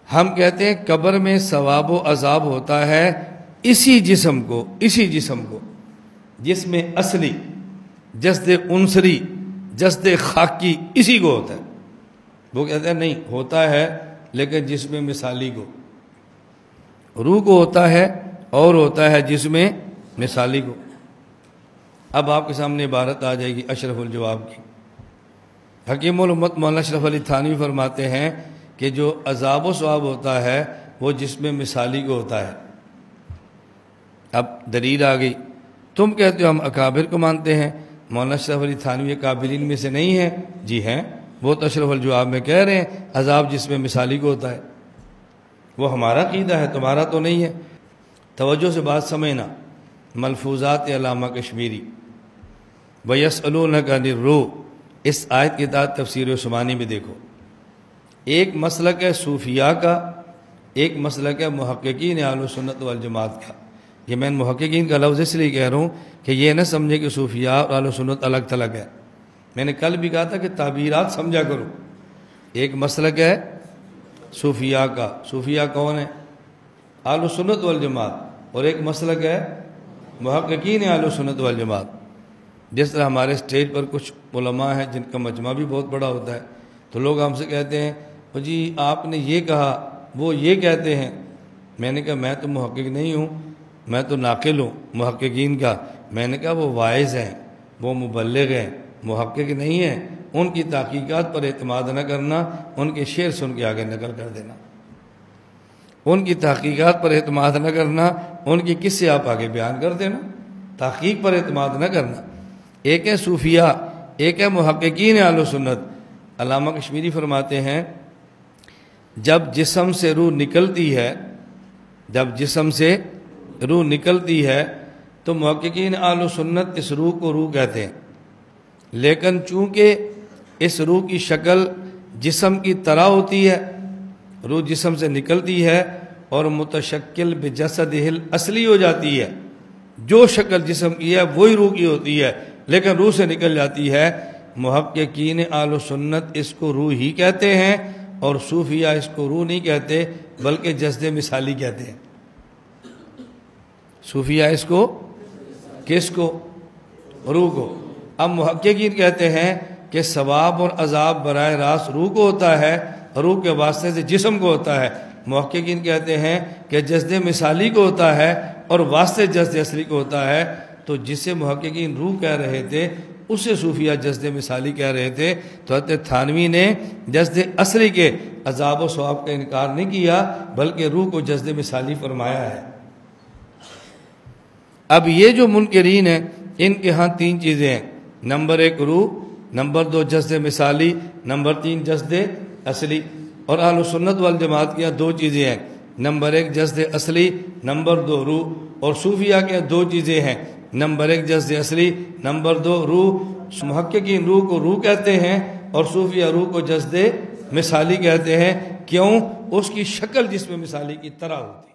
ہم کہتے ہیں قبر میں ثواب و عذاب ہوتا ہے اسی جسم کو جس میں اصلی جسد عنصری جسد خاکی اسی کو ہوتا ہے. وہ کہتے ہیں نہیں ہوتا ہے لیکن جس میں مثالی کو روح کو ہوتا ہے اور ہوتا ہے جس میں مثالی کو. اب آپ کے سامنے عبارت آ جائے گی اشرف الجواب کی. حکیم الامت مولانا اشرف علی تھانوی فرماتے ہیں کہ جو عذاب و ثواب ہوتا ہے وہ جس میں مثالی کو ہوتا ہے. اب دلیل آ گئی. تم کہتے ہو ہم اکابر کو مانتے ہیں. مولانا اشرف علی تھانوی اکابرین میں سے نہیں ہیں. جی ہیں، وہ تو اشرف الجواب میں کہہ رہے ہیں عذاب جس میں مثالی کو ہوتا ہے. وہ ہمارا عقیدہ ہے، تمہارا تو نہیں ہے. توجہ سے بات سمجھنا. ملفوظات علامہ کشمیری وَيَسْأَلُونَكَ عَنِ الرُّوحِ، اس آیت کے تحت تفسیر عثمانی میں دیکھو. ایک مسلک ہے صوفیاء کا، ایک مسلک ہے محققین اہل سنت والجماعت کا. یہ میں محققین کا لفظ اس لیے کہہ رہا ہوں کہ یہ نہ سمجھے کہ صوفیاء اور اہل سنت الگ تھلگ ہے. میں نے کل بھی کہا تھا کہ تعبیرات سمجھا کرو. ایک مسلک ہے صوفیاء کا، صوفیاء کون ہے؟ اہل سنت والجماعت. اور ایک مسلک ہے محققین اہل سنت والجماعت. جس طرح ہمارے اسٹیج پر کچھ علماء ہیں جن کا مجمع بھی بہت بڑا ہوتا ہے، تو لوگ ہم سے کہتے ہیں جی آپ نے یہ کہا، وہ یہ کہتے ہیں. میں نے کہا میں تو محقق نہیں ہوں، میں تو ناقل ہوں محققین کا. میں نے کہا وہ واعظ ہیں، وہ مبلغ ہیں، محقق نہیں ہیں. ان کی تحقیقات پر اعتماد نہ کرنا، ان کے شعر سن کے آگے نقل کر دینا. ان کی تحقیقات پر اعتماد نہ کرنا، ان کی قصے آپ آگے بیان کر دینا. تحقیق پر اعتماد نہ کرنا. ایک ہے صوفیاء، ایک ہے محققین اہل سنت. علامہ کشمیری فرماتے ہیں جب جسم سے روح نکلتی ہے تو محققین اہل سنت اس روح کو روح کہتے ہیں. لیکن چونکہ اس روح کی شکل جسم کی طرح ہوتی ہے، روح جسم سے نکلتی ہے اور متشکل بجسدہ الاصلی ہو جاتی ہے. جو شکل جسم کی ہے وہی روح کی ہوتی ہے لیکن روح سے نکل جاتی ہے. محققین اہل سنت اس کو روح ہی کہتے ہیں اور صوفیاء اس کو روح نہیں کہتے بلکہ جسد مثالی کہتے ہیں. صوفیاء اس کو کس کو؟ روح کو. اب محققین کہتے ہیں کہ ثواب اور عذاب براہ راست روح کو ہوتا ہے، روح کے واسطے سے جسم کو ہوتا ہے. محققین کہتے ہیں کہ جسد مثالی کو ہوتا ہے اور واسطے جسد اصلی کو ہوتا ہے. تو جسے محققین روح کہہ رہے تھے اسے صوفیاء جسد مثالی کہہ رہے تھے. تو حضرت تھانوی نے جسد اصلی کے عذاب و ثواب کا انکار نہیں کیا بلکہ روح کو جسد مثالی فرمایا ہے. اب یہ جو منکرین ہیں ان کے ہاں تین چیزیں ہیں. نمبر ایک روح، نمبر دو جسد مثالی، نمبر تین جسد اصلی. اور اہل سنت والجماعت کے دو چیزیں ہیں. نمبر ایک جسد اصلی، نمبر دو روح. اور صوفیاء کے دو چیزیں ہیں. نمبر ایک جسد اصلی، نمبر دو روح. محققین روح کو روح کہتے ہیں اور صوفیاء روح کو جسد مثالی کہتے ہیں. کیوں؟ اس کی شکل جس میں مثالی کی طرح ہوتی ہے.